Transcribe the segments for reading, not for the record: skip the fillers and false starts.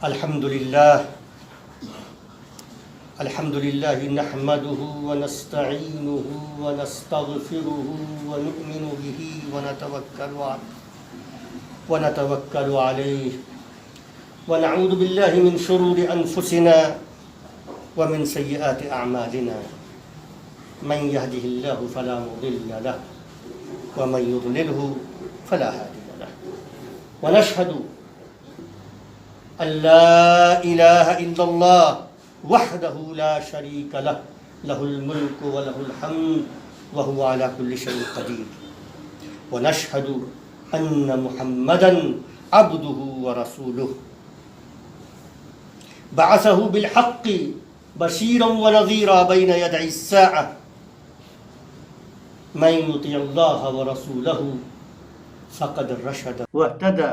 الحمد لله نحمده ونستعينه ونستغفره ونؤمن به ونتوكل عليه ونعوذ بالله من شرور أنفسنا ومن سيئات أعمالنا من يهده الله فلا مضل له ومن يضلله فلا هادي له ونشهد أن لا إله إلا الله وحده لا شريك له له الملك وله الحمد وهو على كل شيء قدير ونشهد أن محمدا عبده ورسوله بعثه بالحق بشيرا ونذيرا بين يدي الساعة من يطيع الله ورسوله فقد رشد واهتدى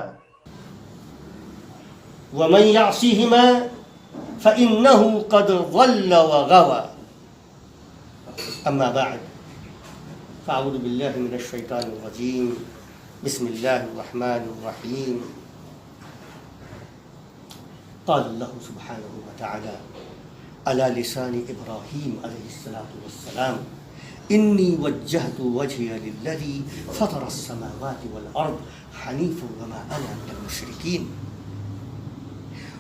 ومن يعصيهما فإنه قد ضل وغوى أما بعد فأعوذ بالله من الشيطان الرجيم بسم الله الرحمن الرحيم قال الله سبحانه وتعالى على لسان إبراهيم عليه الصلاة والسلام إني وجهت وجهي للذي فطر السماوات والأرض حنيفا وما أنا من المشركين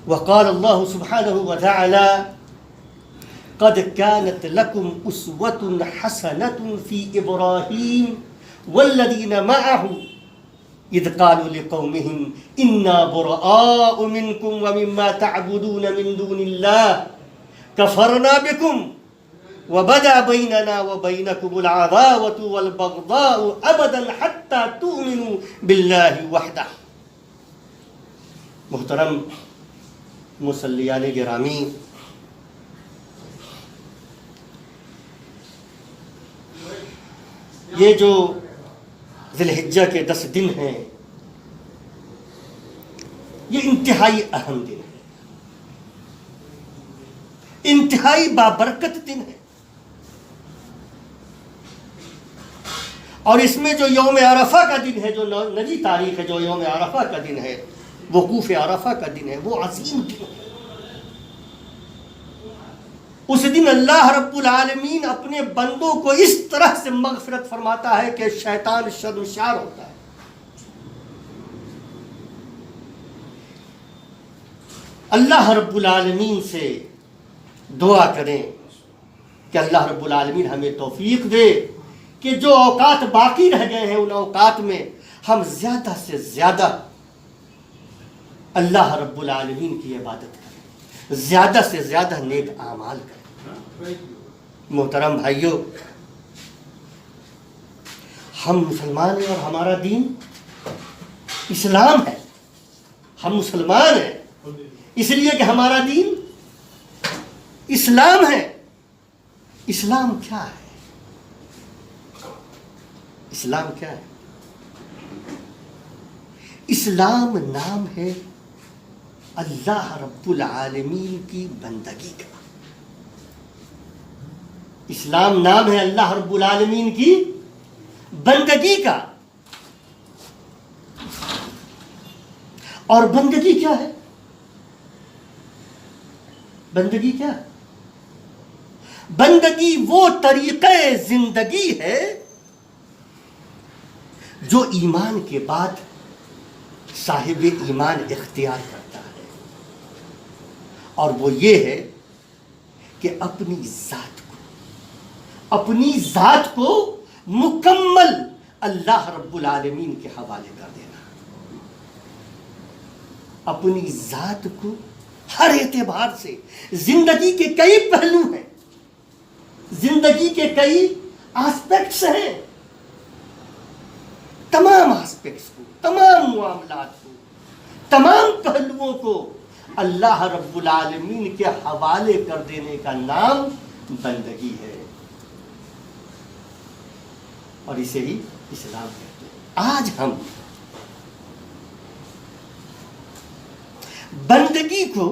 وقال الله سبحانه وتعالى قد كانت لكم أسوة حسنة في إبراهيم والذين معه إذ قالوا لقومهم إنا براء منكم ومما تعبدون من دون الله كفرنا بكم وبدا بيننا وبينكم العداوة والبغضاء أبدا حتى تؤمنوا بالله وحده. محترم مصلیان گرامی، یہ جو ذی الحجہ کے 10 دن ہیں یہ انتہائی اہم دن ہے، انتہائی بابرکت دن ہے، اور اس میں جو یوم عرفہ کا دن ہے، جو نجی تاریخ ہے، جو یوم عرفہ کا دن ہے، وقوف عرفہ کا دن ہے، وہ عظیم دن ہے۔ اس دن اللہ رب العالمین اپنے بندوں کو اس طرح سے مغفرت فرماتا ہے کہ شیطان شرمسار ہوتا ہے۔ اللہ رب العالمین سے دعا کریں کہ اللہ رب العالمین ہمیں توفیق دے کہ جو اوقات باقی رہ گئے ہیں ان اوقات میں ہم زیادہ سے زیادہ اللہ رب العالمین کی عبادت کریں، زیادہ سے زیادہ نیک اعمال کریں۔ محترم بھائیوں، ہم مسلمان ہیں اور ہمارا دین اسلام ہے، ہم مسلمان ہیں اس لیے کہ ہمارا دین اسلام ہے۔ اسلام کیا ہے؟ اسلام کیا ہے؟ اسلام نام ہے اللہ رب العالمین کی بندگی کا۔ اسلام نام ہے اللہ رب العالمین کی بندگی کا۔ اور بندگی کیا ہے؟ بندگی کیا ہے؟ بندگی وہ طریقہ زندگی ہے جو ایمان کے بعد صاحب ایمان اختیار کرتا ہے، اور وہ یہ ہے کہ اپنی ذات کو مکمل اللہ رب العالمین کے حوالے کر دینا۔ اپنی ذات کو ہر اعتبار سے، زندگی کے کئی پہلو ہیں، زندگی کے کئی آسپیکٹس ہیں، تمام آسپیکٹس کو، تمام معاملات کو، تمام پہلوؤں کو اللہ رب العالمین کے حوالے کر دینے کا نام بندگی ہے، اور اسے ہی اسلام کہتے ہیں۔ آج ہم بندگی کو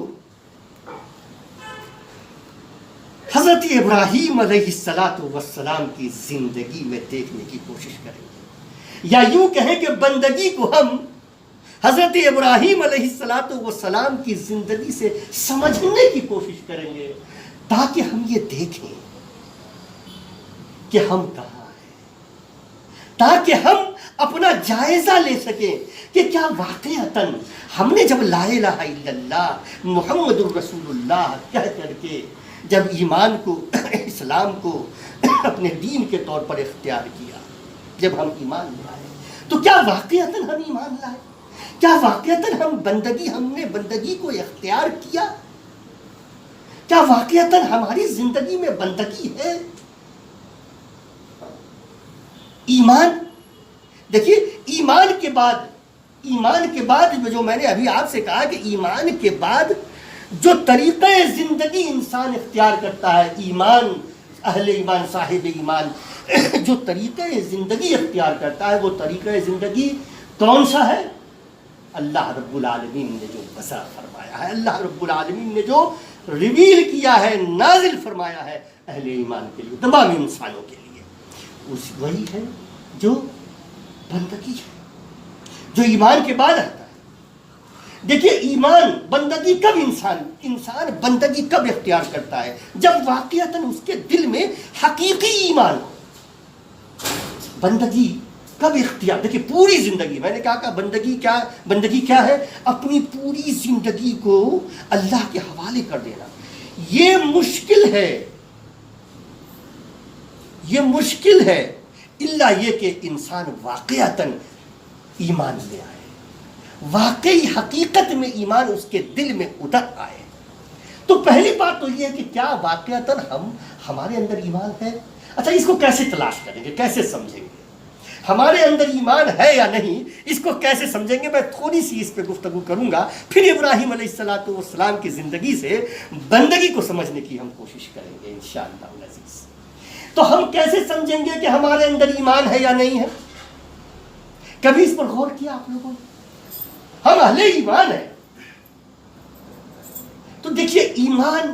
حضرت ابراہیم علیہ السلام کی زندگی میں دیکھنے کی کوشش کریں گے، یا یوں کہیں کہ بندگی کو ہم حضرت ابراہیم علیہ السلام کی زندگی سے سمجھنے کی کوشش کریں گے تاکہ ہم یہ دیکھیں کہ ہم کہاں ہیں، تاکہ ہم اپنا جائزہ لے سکیں کہ کیا واقعتاً ہم نے جب لا الہ الا اللہ محمد الرسول اللہ کہہ کر کے جب ایمان کو اسلام کو اپنے دین کے طور پر اختیار کیا، جب ہم ایمان لائے تو کیا واقعتاً ہم ایمان لائے؟ کیا واقعتاً ہم نے بندگی کو اختیار کیا؟ کیا واقعتاً ہماری زندگی میں بندگی ہے؟ ایمان، دیکھیے ایمان کے بعد جو میں نے ابھی آپ سے کہا کہ ایمان کے بعد جو طریقہ زندگی انسان اختیار کرتا ہے، ایمان، اہل ایمان، صاحب ایمان جو طریقہ زندگی اختیار کرتا ہے، وہ طریقہ زندگی کون سا ہے؟ اللہ رب العالمین نے جو بسا فرمایا ہے، اللہ رب العالمین نے جو ریویل کیا ہے، نازل فرمایا ہے اہل ایمان کے لیے، تمام انسانوں کے لیے، وہی ہے جو بندگی ہے، جو ایمان کے بعد آتا ہے۔ دیکھیے ایمان، بندگی کب انسان بندگی کب اختیار کرتا ہے؟ جب واقعتاً اس کے دل میں حقیقی ایمان ہو۔ بندگی کب اختیار، دیکھیے پوری زندگی، میں نے کہا کہ بندگی کیا ہے؟ اپنی پوری زندگی کو اللہ کے حوالے کر دینا۔ یہ مشکل ہے الا یہ کہ انسان واقعتاً ایمان لے آئے، واقعی حقیقت میں ایمان اس کے دل میں اتر آئے۔ تو پہلی بات تو یہ ہے کہ کیا واقعتاً ہمارے اندر ایمان ہے؟ اچھا، اس کو کیسے تلاش کریں گے، کیسے سمجھیں گے ہمارے اندر ایمان ہے یا نہیں؟ اس کو کیسے سمجھیں گے؟ میں تھوڑی سی اس پہ گفتگو کروں گا، پھر ابراہیم علیہ السلام کی زندگی سے بندگی کو سمجھنے کی ہم کوشش کریں گے انشاءاللہ العزیز۔ تو ہم کیسے سمجھیں گے کہ ہمارے اندر ایمان ہے یا نہیں ہے؟ کبھی اس پر غور کیا آپ لوگوں نے؟ ہم اہل ایمان ہیں تو دیکھیے ایمان،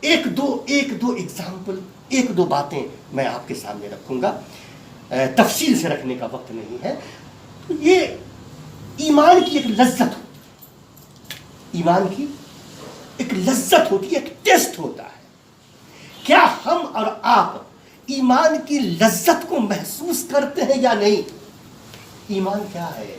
ایک دو ایگزامپل، ایک دو باتیں میں آپ کے سامنے رکھوں گا، تفصیل سے رکھنے کا وقت نہیں ہے۔ تو یہ ایمان کی ایک لذت ہوتی، ایمان کی ایک لذت ہوتی ہے، ایک ٹیسٹ ہوتا ہے۔ کیا ہم اور آپ ایمان کی لذت کو محسوس کرتے ہیں یا نہیں؟ ایمان کیا ہے؟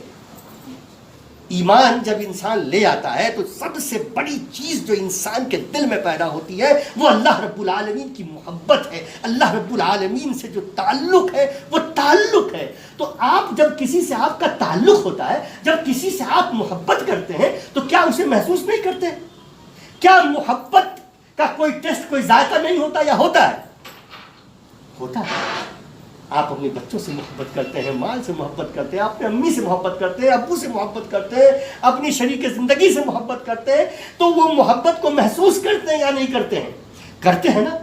ایمان جب انسان لے آتا ہے تو سب سے بڑی چیز جو انسان کے دل میں پیدا ہوتی ہے وہ اللہ رب العالمین کی محبت ہے، اللہ رب العالمین سے جو تعلق ہے وہ تعلق ہے۔ تو آپ جب کسی سے آپ کا تعلق ہوتا ہے، جب کسی سے آپ محبت کرتے ہیں تو کیا اسے محسوس نہیں کرتے؟ کیا محبت کا کوئی ٹیسٹ، کوئی ذائقہ نہیں ہوتا یا ہوتا ہے؟ ہوتا ہے۔ آپ اپنے بچوں سے محبت کرتے ہیں، مال سے محبت کرتے ہیں، اپنے امی سے محبت کرتے ہیں، ابو سے محبت کرتے ہیں، اپنی شریک زندگی سے محبت کرتے ہیں، تو وہ محبت کو محسوس کرتے ہیں یا نہیں کرتے ہیں؟ کرتے ہیں نا۔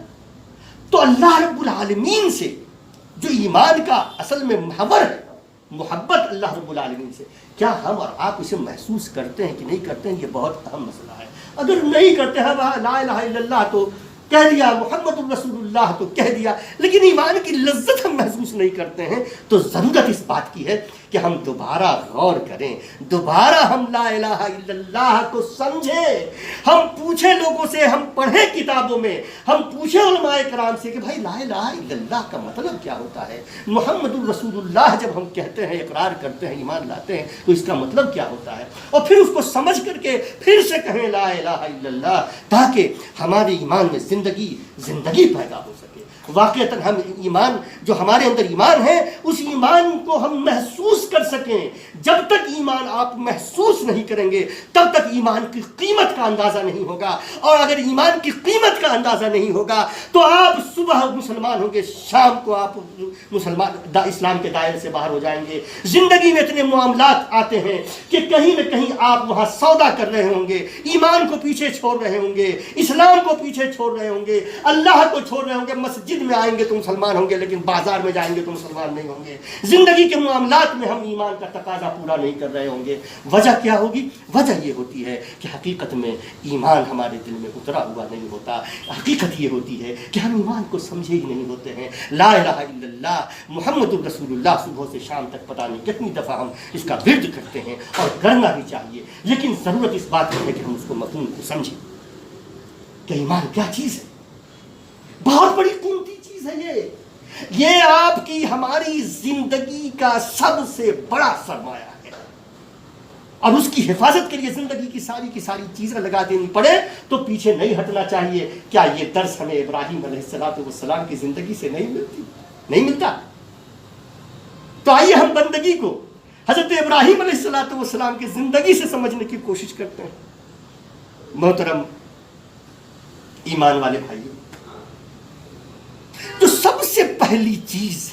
تو اللہ رب العالمین سے جو ایمان کا اصل میں محور ہے، محبت اللہ رب العالمین سے، کیا ہم اور آپ اسے محسوس کرتے ہیں کہ نہیں کرتے ہیں؟ یہ بہت اہم مسئلہ ہے۔ اگر نہیں کرتے ہیں لا الہ الا اللہ تو کہہ دیا، محمد الرسول اللہ تو کہہ دیا، لیکن ایمان کی لذت ہم محسوس نہیں کرتے ہیں، تو ضرورت اس بات کی ہے کہ ہم دوبارہ غور کریں، دوبارہ ہم لا الہ الا اللہ کو سمجھیں، ہم پوچھیں لوگوں سے، ہم پڑھیں کتابوں میں، ہم پوچھیں علماء کرام سے کہ بھائی لا الہ الا اللہ کا مطلب کیا ہوتا ہے؟ محمد الرسول اللہ جب ہم کہتے ہیں، اقرار کرتے ہیں، ایمان لاتے ہیں، تو اس کا مطلب کیا ہوتا ہے؟ اور پھر اس کو سمجھ کر کے پھر سے کہیں لا الہ الا اللہ، تاکہ ہمارے ایمان میں زندگی پیدا ہو سکے۔ واقعتاً ہم ایمان، جو ہمارے اندر ایمان ہے، اس ایمان کو ہم محسوس کر سکیں۔ جب تک ایمان آپ محسوس نہیں کریں گے تب تک ایمان کی قیمت کا اندازہ نہیں ہوگا، اور اگر ایمان کی قیمت کا اندازہ نہیں ہوگا تو آپ صبح مسلمان ہوں گے، شام کو آپ اسلام کے دائرے سے باہر ہو جائیں گے۔ زندگی میں اتنے معاملات آتے ہیں کہ کہیں نہ کہیں آپ وہاں سودا کر رہے ہوں گے، ایمان کو پیچھے چھوڑ رہے ہوں گے، اسلام کو پیچھے چھوڑ رہے ہوں گے، اللہ کو چھوڑ رہے ہوں گے۔ مسجد میں آئیں گے تو مسلمان ہوں گے، لیکن بازار میں جائیں گے تو مسلمان نہیں ہوں گے۔ زندگی کے معاملات میں ہم ایمان کا تقاضا پورا نہیں کر رہے ہوں گے. وجہ کیا ہوگی؟ وجہ یہ ہوتی ہے کہ حقیقت میں ایمان ہمارے دل میں اترا ہوا نہیں ہوتا. حقیقت یہ ہوتی ہے کہ ہم ایمان کو سمجھے ہی نہیں ہوتے ہیں. لا الہ الا اللہ محمد الرسول اللہ صبح سے شام تک پتہ نہیں کتنی دفعہ ہم اس کا ورد کرتے ہیں اور کرنا بھی چاہیے، لیکن ضرورت اس بات کی ہے کہ ہم اس کو مفہوم کو سمجھیں کہ ایمان کیا چیز ہے. بہت بڑی قیمتی چیز ہے یہ آپ کی ہماری زندگی کا سب سے بڑا سرمایہ ہے، اور اس کی حفاظت کے لیے زندگی کی ساری چیزیں لگا دینی پڑے تو پیچھے نہیں ہٹنا چاہیے. کیا یہ درس ہمیں ابراہیم علیہ السلام کی زندگی سے نہیں ملتا؟ تو آئیے ہم بندگی کو حضرت ابراہیم علیہ السلام کی زندگی سے سمجھنے کی کوشش کرتے ہیں. محترم ایمان والے بھائیوں، جو سب سے پہلی چیز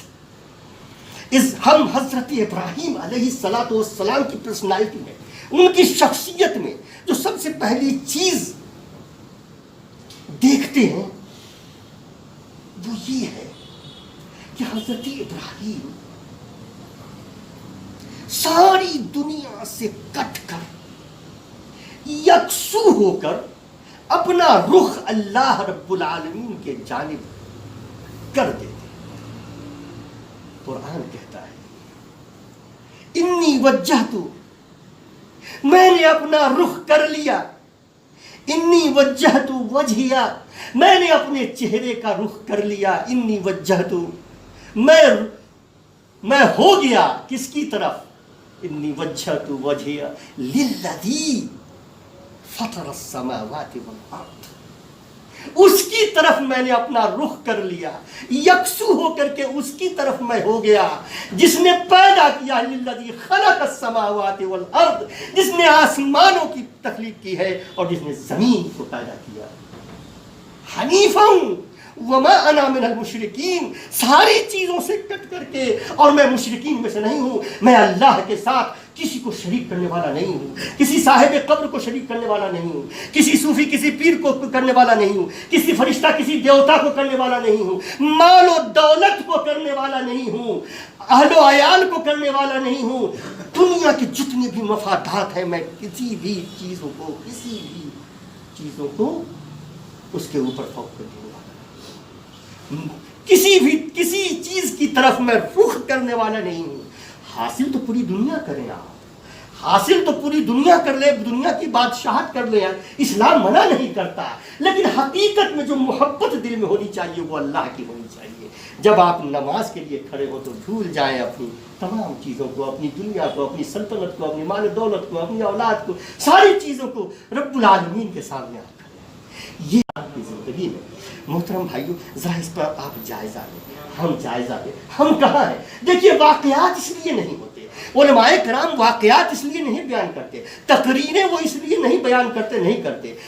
ہم حضرت ابراہیم علیہ السلام کی پرسنالٹی میں، ان کی شخصیت میں جو سب سے پہلی چیز دیکھتے ہیں وہ یہ ہے کہ حضرت ابراہیم ساری دنیا سے کٹ کر یکسو ہو کر اپنا رخ اللہ رب العالمین کے جانب کر دیتے. قرآن کہتا ہے انی وجہت، میں نے اپنا رخ کر لیا. انی وجہت وجہیا، میں نے اپنے چہرے کا رخ کر لیا. انی وجہت، میں ہو گیا کس کی طرف؟ انی وجہت وجہیا للذی فطر السماوات والارض، اس کی طرف میں نے اپنا رخ کر لیا. یکسو ہو کر کے اس کی طرف میں ہو گیا جس نے پیدا کیا. للذی خلق السماوات والارض، جس نے آسمانوں کی تخلیق کی ہے اور جس نے زمین کو پیدا کیا. حنیفا وما انا من المشرکین، ساری چیزوں سے کٹ کر کے، اور میں مشرکین میں سے نہیں ہوں. میں اللہ کے ساتھ کسی کو شریک کرنے والا نہیں ہوں، کسی صاحب قبر کو شریک کرنے والا نہیں ہوں، کسی صوفی کسی پیر کو کرنے والا نہیں ہوں، کسی فرشتہ کسی دیوتا کو کرنے والا نہیں ہوں، مال و دولت کو کرنے والا نہیں ہوں، اہل و عیال کو کرنے والا نہیں ہوں. دنیا کے جتنے بھی مفادات ہیں میں کسی بھی چیزوں کو اس کے اوپر فوق کر دینے والا، کسی چیز کی طرف میں رخ کرنے والا نہیں ہوں. حاصل تو پوری دنیا کریں آپ، حاصل تو پوری دنیا کر لیں، دنیا کی بادشاہت کر لیں، اسلام منع نہیں کرتا، لیکن حقیقت میں جو محبت دل میں ہونی چاہیے وہ اللہ کی ہونی چاہیے. جب آپ نماز کے لیے کھڑے ہو تو بھول جائیں اپنی تمام چیزوں کو، اپنی دنیا کو، اپنی سلطنت کو، اپنی مال دولت کو، اپنی اولاد کو، ساری چیزوں کو رب العالمین کے سامنے آپ کریں. یہ آپ کی زندگی میں محترم بھائیوں ذرا اس پر آپ جائزہ لیں، ہم جائزہ لیں. ہم کہاں ہیں؟ دیکھیے واقعات اس لیے نہیں ہوتے، علماء کرام واقعات اس لیے نہیں بیان کرتے، تقریریں وہ اس لیے نہیں بیان کرتے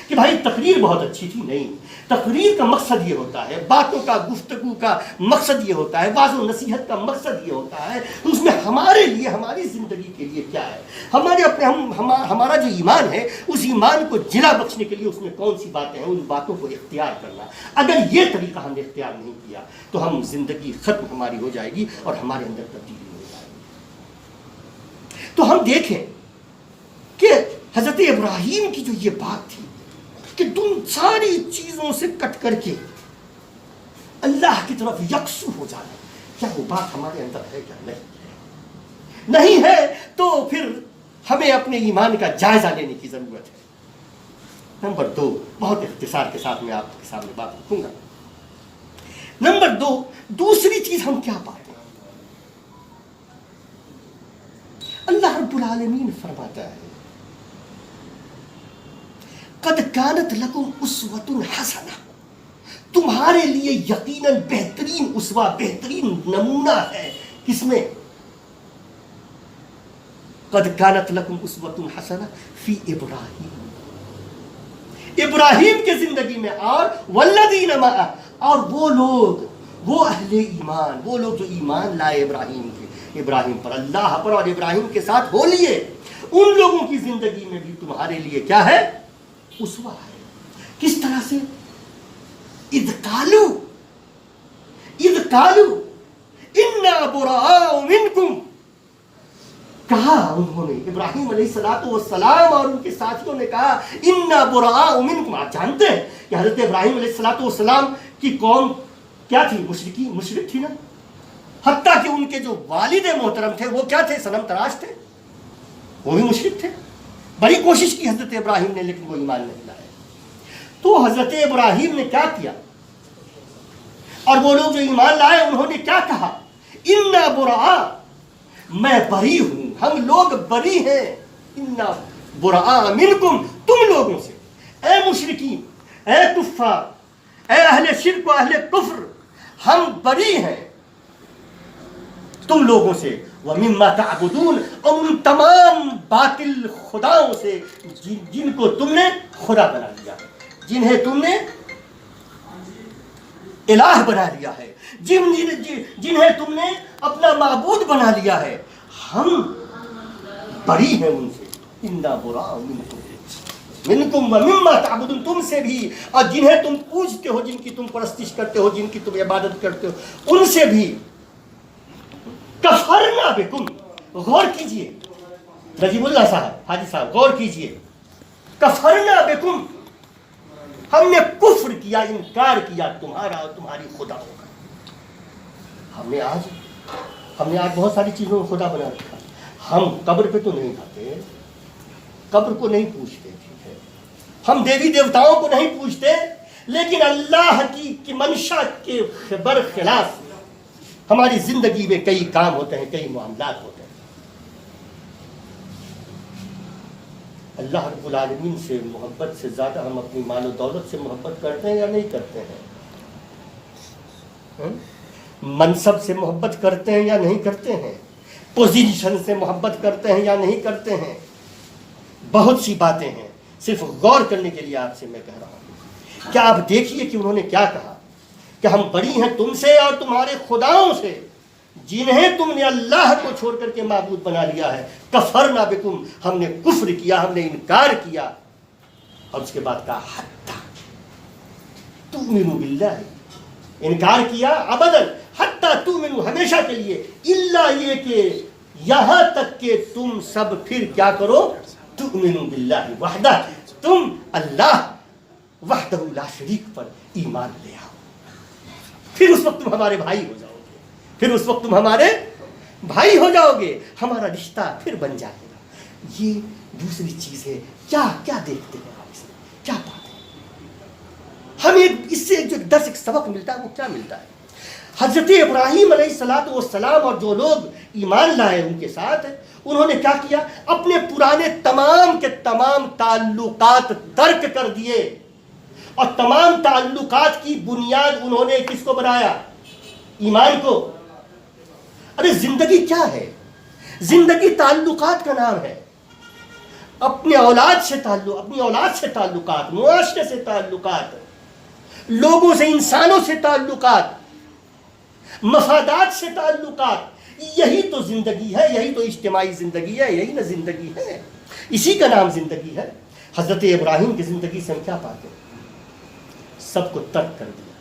کہ بھائی تقریر بہت اچھی تھی. نہیں، تقریر کا مقصد یہ ہوتا ہے، باتوں کا، گفتگو کا مقصد یہ ہوتا ہے، واعظ و نصیحت کا مقصد یہ ہوتا ہے اس میں ہمارے لیے، ہماری زندگی کے لیے کیا ہے، ہمارا جو ایمان ہے اس ایمان کو جلا بخشنے کے لیے اس میں کون سی باتیں ہیں، ان باتوں کو اختیار کرنا. اگر یہ طریقہ ہم نے اختیار نہیں کیا تو ہم زندگی ختم ہماری ہو جائے گی اور ہمارے اندر تبدیلی ہو جائے گی. تو ہم دیکھیں کہ حضرت ابراہیم کی جو یہ بات تھی کہ تم ساری چیزوں سے کٹ کر کے اللہ کی طرف یکسو ہو جانا، کیا وہ بات ہمارے اندر ہے کیا؟ نہیں ہے تو پھر ہمیں اپنے ایمان کا جائزہ لینے کی ضرورت ہے. نمبر 2، بہت اختصار کے ساتھ میں آپ کے سامنے بات رکھوں گا. نمبر 2، دوسری چیز ہم کیا پاتے ہیں؟ اللہ رب العالمین فرماتا ہے قد کانت لکم اسوۃ حسنہ، تمہارے لیے یقیناً بہترین اسوہ، بہترین نمونہ ہے. کس میں؟ قد کانت لکم اسوۃ حسنہ فی ابراہیم، ابراہیم کے زندگی میں، اور والذین معہ، اور وہ لوگ، وہ اہل ایمان، وہ لوگ جو ایمان لائے ابراہیم پر، اللہ پر اور ابراہیم کے ساتھ ہو لیے، ان لوگوں کی زندگی میں بھی تمہارے لیے کیا ہے؟ اسوہ ہے. کس طرح سے؟ اذ قالوا انا براء منکم کہا انہوں نے، ابراہیم علیہ الصلوۃ والسلام اور ان کے ساتھیوں نے کہا انا براء منکم. آپ جانتے ہیں کہ حضرت ابراہیم علیہ الصلوۃ والسلام کی قوم کیا تھی؟ مشرک تھی نا. حتیٰ کہ ان کے جو والد محترم تھے وہ کیا تھے؟ صنم تراش تھے، وہ بھی مشرک تھے. بڑی کوشش کی حضرت ابراہیم نے لیکن وہ ایمان نہیں لائے. تو حضرت ابراہیم نے کیا کیا اور وہ لوگ جو ایمان لائے انہوں نے کیا کہا؟ انا براء، میں بری ہوں، ہم لوگ بری ہیں. انا براء منکم، تم لوگوں سے، اے مشرکین، اے کفار، اے اہل شرک و اہل کفر، ہم بری ہیں تم لوگوں سے. وَمِمَّا تَعْبُدُونَ، اور ان تمام باطل خداؤں سے جن کو تم نے خدا بنا لیا، جنہیں تم نے الہ بنا لیا ہے، جنہیں تم نے اپنا معبود بنا لیا ہے، ہم بری ہیں ان سے. اِنَّا بُرَاءٌ مِنْكُمْ وَمِمَّا تَعْبُدُونَ، تم سے بھی اور جنہیں تم پوجتے ہو، جن کی تم پرستش کرتے ہو، جن کی تم عبادت کرتے ہو، ان سے بھی. کفرنا بکم، غور کیجئے نجیب اللہ صاحب، حاجی صاحب غور کیجئے. کفرنا بکم، ہم نے کفر کیا، انکار کیا تمہارا اور تمہاری خداؤں کا. ہم نے آج بہت ساری چیزوں کو خدا بنا رکھا. ہم قبر پہ تو نہیں جاتے، قبر کو نہیں پوچھتے، ٹھیک ہے، ہم دیوی دیوتاؤں کو نہیں پوچھتے، لیکن اللہ کی منشا کے برخلاف ہماری زندگی میں کئی کام ہوتے ہیں، کئی معاملات ہوتے ہیں. اللہ رب العالمین سے محبت سے زیادہ ہم اپنی مال و دولت سے محبت کرتے ہیں یا نہیں کرتے ہیں؟ منصب سے محبت کرتے ہیں یا نہیں کرتے ہیں؟ پوزیشن سے محبت کرتے ہیں یا نہیں کرتے ہیں؟ بہت سی باتیں ہیں، صرف غور کرنے کے لیے آپ سے میں کہہ رہا ہوں. کیا آپ دیکھیے کہ انہوں نے کیا کہا کہ ہم بری ہیں تم سے اور تمہارے خداؤں سے جنہیں تم نے اللہ کو چھوڑ کر کے معبود بنا لیا ہے. کفرنا بکم، ہم نے کفر کیا، ہم نے انکار کیا. اور اس کے بعد کہا حتی تؤمنوا باللہ، انکار کیا ابداً، حتی تؤمنوا، ہمیشہ کے لیے، الا یہ کہ یہاں تک کہ تم سب پھر کیا کرو؟ تؤمنوا باللہ وحدہ، تم اللہ وحدہ لا شریک پر ایمان لے آؤ. پھر اس وقت تم ہمارے بھائی ہو جاؤ گے، پھر اس وقت تم ہمارے بھائی ہو جاؤ گے، ہمارا رشتہ پھر بن جائے گا. یہ دوسری چیز ہے. کیا دیکھتے ہیں آپ اس میں؟ کیا بات ہے؟ ہمیں اس سے جو درس ایک سبق ملتا ہے وہ کیا ملتا ہے؟ حضرت ابراہیم علیہ الصلوۃ والسلام اور جو لوگ ایمان لائے ان کے ساتھ، انہوں نے کیا کیا؟ اپنے پرانے تمام کے تمام تعلقات ترک کر دیے، اور تمام تعلقات کی بنیاد انہوں نے کس کو بنایا؟ ایمان کو. ارے زندگی کیا ہے؟ زندگی تعلقات کا نام ہے. اپنے اولاد سے تعلق، اپنی اولاد سے تعلقات، معاشرے سے تعلقات، لوگوں سے، انسانوں سے تعلقات، مفادات سے تعلقات. یہی تو زندگی ہے، یہی تو اجتماعی زندگی ہے، یہی نا زندگی ہے، اسی کا نام زندگی ہے. حضرت ابراہیم کی زندگی سے ہم کیا پاتے ہیں؟ سب کو ترک کر دیا،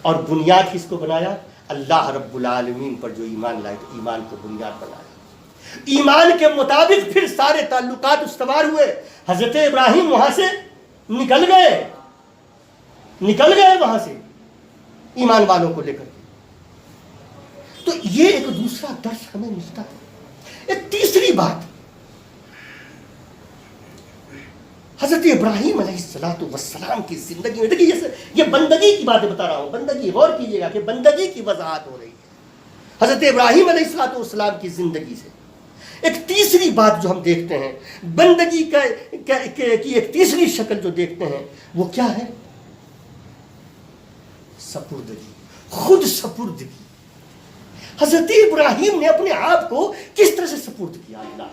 اور بنیاد کس کو بنایا؟ اللہ رب العالمین پر جو ایمان لائے تو ایمان کو بنیاد بنایا. ایمان کے مطابق پھر سارے تعلقات استوار ہوئے. حضرت ابراہیم وہاں سے نکل گئے وہاں سے ایمان والوں کو لے کر کے. تو یہ ایک دوسرا درس ہمیں ملتا ہے. ایک تیسری بات، حضرت ابراہیم علیہ الصلوۃ والسلام کی زندگی میں دیکھیے، یہ بندگی کی باتیں بتا رہا ہوں، بندگی، غور کیجیے گا کہ بندگی کی وضاحت ہو رہی ہے حضرت ابراہیم علیہ الصلوۃ والسلام کی زندگی سے. ایک تیسری بات جو ہم دیکھتے ہیں، بندگی کی ایک تیسری شکل جو دیکھتے ہیں وہ کیا ہے؟ سپردگی، خود سپردگی. حضرت ابراہیم نے اپنے آپ کو کس طرح سے سپرد کیا اللہ.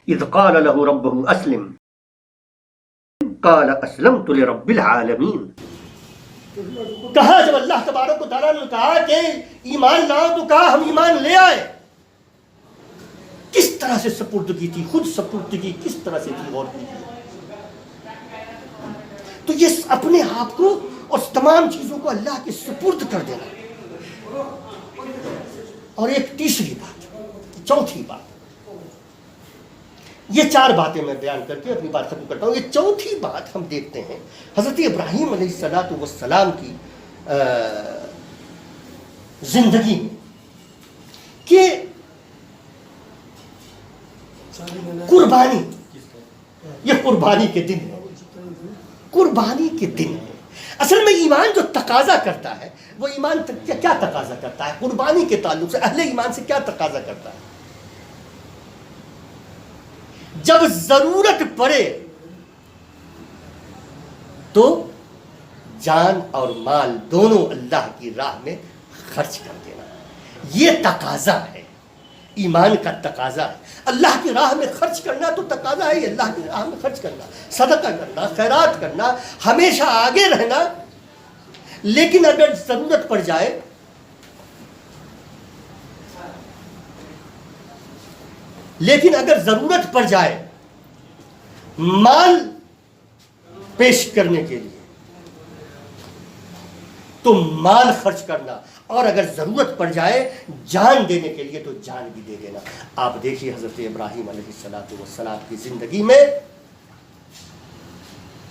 اذ قال له ربه اسلم قال اسلمت لرب العالمین. کہا جب اللہ تبارک و تعالیٰ نے کہا کہ ایمان لاؤ تو کہا ہم ایمان لے آئے. کس طرح سے سپردگی تھی، خود سپردگی کس طرح سے تھی، غور کیجیے. تو یہ اپنے آپ کو اور تمام چیزوں کو اللہ کے سپرد کر دینا. اور ایک تیسری بات، چوتھی بات، یہ 4 باتیں میں بیان کر کے اپنی بات ختم کرتا ہوں. یہ چوتھی بات ہم دیکھتے ہیں حضرت ابراہیم علیہ السلام کی زندگی میں کہ قربانی، یہ قربانی کے دن ہے، قربانی کے دن ہے. اصل میں ایمان جو تقاضا کرتا ہے وہ ایمان کیا تقاضا کرتا ہے؟ قربانی کے تعلق سے اہل ایمان سے کیا تقاضا کرتا ہے؟ جب ضرورت پڑے تو جان اور مال دونوں اللہ کی راہ میں خرچ کر دینا، یہ تقاضا ہے، ایمان کا تقاضا ہے. اللہ کی راہ میں خرچ کرنا تو تقاضا ہے، اللہ کی راہ میں خرچ کرنا، صدقہ کرنا، خیرات کرنا، ہمیشہ آگے رہنا. لیکن اگر ضرورت پڑ جائے مال پیش کرنے کے لیے تو مال خرچ کرنا، اور اگر ضرورت پڑ جائے جان دینے کے لیے تو جان بھی دے دینا. آپ دیکھیے حضرت ابراہیم علیہ السلام کی زندگی میں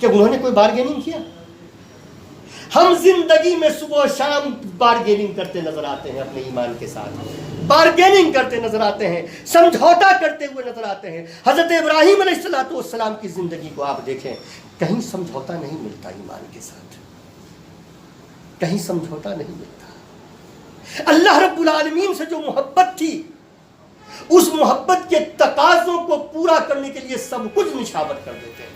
کہ انہوں نے کوئی بارگیننگ کیا؟ ہم زندگی میں صبح و شام بارگیننگ کرتے نظر آتے ہیں، اپنے ایمان کے ساتھ بارگیننگ کرتے نظر آتے ہیں، سمجھوتا کرتے ہوئے نظر آتے ہیں. حضرت ابراہیم علیہ السلام کی زندگی کو آپ دیکھیں، کہیں سمجھوتا نہیں ملتا ایمان کے ساتھ، کہیں سمجھوتا نہیں ملتا. اللہ رب العالمین سے جو محبت تھی، اس محبت کے تقاضوں کو پورا کرنے کے لیے سب کچھ نچھاور کر دیتے ہیں.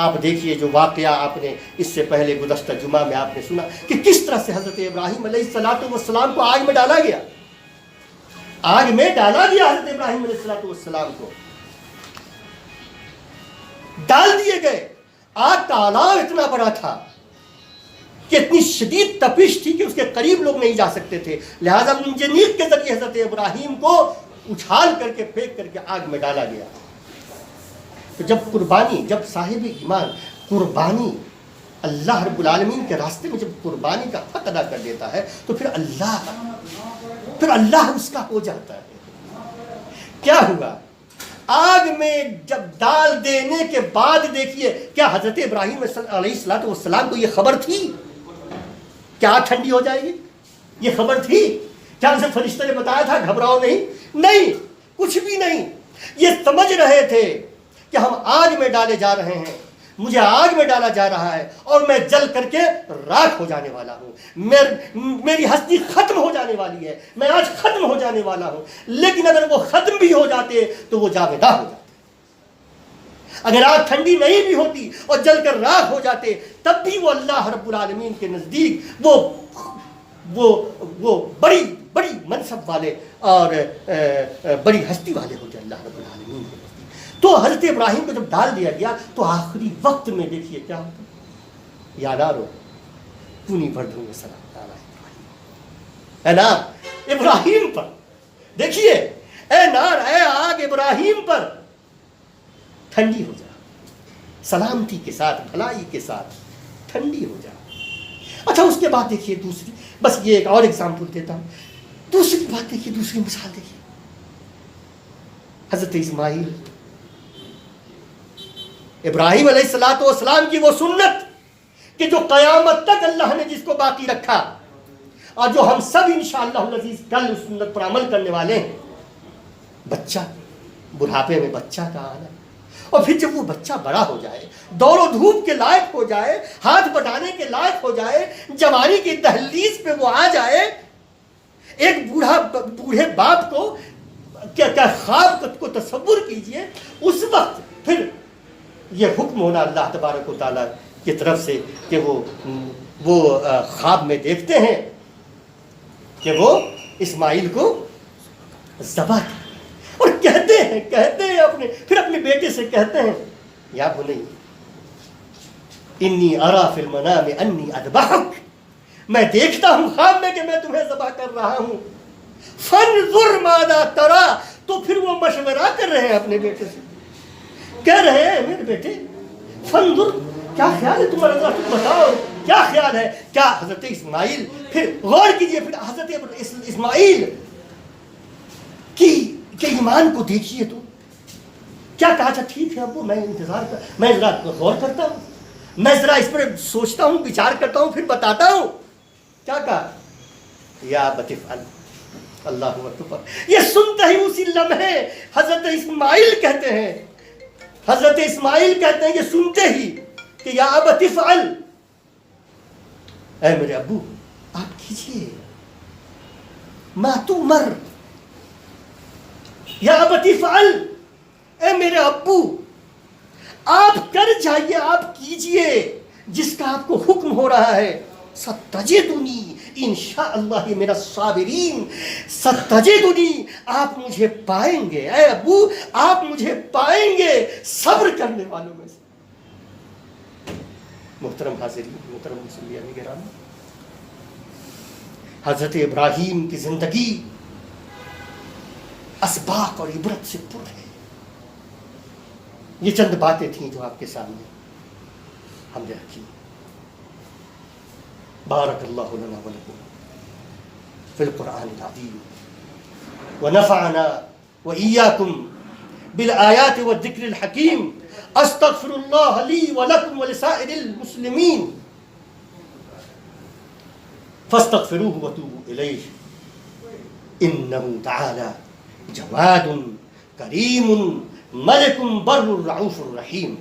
آپ دیکھیے جو واقعہ آپ نے اس سے پہلے گزشتہ جمعہ میں آپ نے سنا کہ کس طرح سے حضرت ابراہیم علیہ السلام کو آگ میں ڈالا گیا، آگ میں ڈالا گیا. حضرت ابراہیم علیہ السلام کو ڈال دیے گئے. آگ کا اعلان اتنا بڑا تھا کہ اتنی شدید تپش تھی کہ اس کے قریب لوگ نہیں جا سکتے تھے، لہذا منجنیق کے ذریعے حضرت ابراہیم کو اچھال کر کے پھینک کر کے آگ میں ڈالا گیا. تو جب صاحب ایمان قربانی اللہ رب العالمین کے راستے میں جب قربانی کا حق ادا کر دیتا ہے تو پھر اللہ اس کا ہو جاتا ہے. کیا ہوا؟ آگ میں جب ڈال دینے کے بعد دیکھیے، کیا حضرت ابراہیم علیہ السلام کو یہ خبر تھی کیا آگ ٹھنڈی ہو جائے گی؟ یہ خبر تھی کیا؟ اسے فرشتے نے بتایا تھا گھبراؤ نہیں، کچھ بھی نہیں. یہ سمجھ رہے تھے کہ ہم آگ میں ڈالے جا رہے ہیں، مجھے آگ میں ڈالا جا رہا ہے اور میں جل کر کے راکھ ہو جانے والا ہوں، میری ہستی ختم ہو جانے والی ہے، میں آج ختم ہو جانے والا ہوں. لیکن اگر وہ ختم بھی ہو جاتے تو وہ جاویدہ ہو جاتے. اگر آگ ٹھنڈی نہیں بھی ہوتی اور جل کر راکھ ہو جاتے تب بھی وہ اللہ رب العالمین کے نزدیک وہ بڑی بڑی منصب والے اور بڑی ہستی والے ہوتے اللہ رب العالمین کے. تو حضرت ابراہیم کو جب ڈال دیا گیا تو آخری وقت میں دیکھیے کیا ہوتا، یا نارو کونی بردوں میں سلام اے نار ابراہیم پر، دیکھیے اے نار اے آگ ابراہیم پر ٹھنڈی ہو جا، سلامتی کے ساتھ بھلائی کے ساتھ ٹھنڈی ہو جا. اچھا اس کے بعد دیکھیے دوسری، بس یہ ایک اور ایگزامپل دیتا ہوں. دوسری بات دیکھیے، دوسری مثال دیکھیے، حضرت اسماعیل. ابراہیم علیہ السلام کی وہ سنت کہ جو قیامت تک اللہ نے جس کو باقی رکھا اور جو ہم سب انشاءاللہ العزیز کل اس سنت پر عمل کرنے والے ہیں. بچہ، بڑھاپے میں بچہ کا آنا، اور پھر جب وہ بچہ بڑا ہو جائے، دور و دھوپ کے لائق ہو جائے، ہاتھ بٹانے کے لائق ہو جائے، جوانی کی دہلیز پہ وہ آ جائے، ایک بوڑھے باپ کو کیا خواب کو تصور کیجئے. اس وقت پھر یہ حکم ہونا اللہ تبارک و تعالیٰ کی طرف سے کہ وہ خواب میں دیکھتے ہیں کہ وہ اسماعیل کو ذبح کریں، اور کہتے ہیں پھر اپنے بیٹے سے کہتے ہیں یا بنی انی ارا فی المنام انی اذبحک، میں دیکھتا ہوں خواب میں کہ میں تمہیں ذبح کر رہا ہوں. فانظر ماذا ترى، تو پھر وہ مشورہ کر رہے ہیں اپنے بیٹے سے، کہہ رہے ہیں میرے بیٹے فانظر، کیا خیال ہے تمہارا، تم بتاؤ کیا خیال ہے. کیا حضرت اسماعیل، پھر غور کیجئے، پھر حضرت اسماعیل ایمان کو دیکھیے تو. کیا کہا؟ اچھا ٹھیک ہے ابو، میں ذرا غور کرتا ہوں، میں ذرا اس پر سوچتا ہوں، وچار کرتا ہوں، پھر بتاتا ہوں. کیا کہا؟ یا ابت افعل. اللہ اکبر. یہ سنتے ہی اسی لمحے حضرت اسماعیل کہتے ہیں، حضرت اسماعیل کہتے ہیں یہ سنتے ہی کہ یا ابت افعل، اے میرے ابو آپ کیجئے ما تؤمر. یا ابت افعل، اے میرے ابو آپ کر جائیے، آپ کیجئے جس کا آپ کو حکم ہو رہا ہے. ستجدنی انشاءاللہ من الصابرین. ستجدنی، آپ مجھے پائیں گے، اے ابو آپ مجھے پائیں گے صبر کرنے والوں میں سے. محترم حاضرین، محترم مسلمان گرامی، حضرت ابراہیم کی زندگی اسباق اور عبرت سے پر ہے. یہ چند باتیں تھیں جو آپ کے سامنے ہم نے رکھی. بارک اللہ لنا ولکم فی القرآن العظیم ونفعنا وإياكم بالآیات والذکر الحکیم. استغفر اللہ لی ولکم ولسائر المسلمین فاستغفروه وتوبوا الیہ انہ تعالی جواد کریم ملک بر الرعوف الرحیم.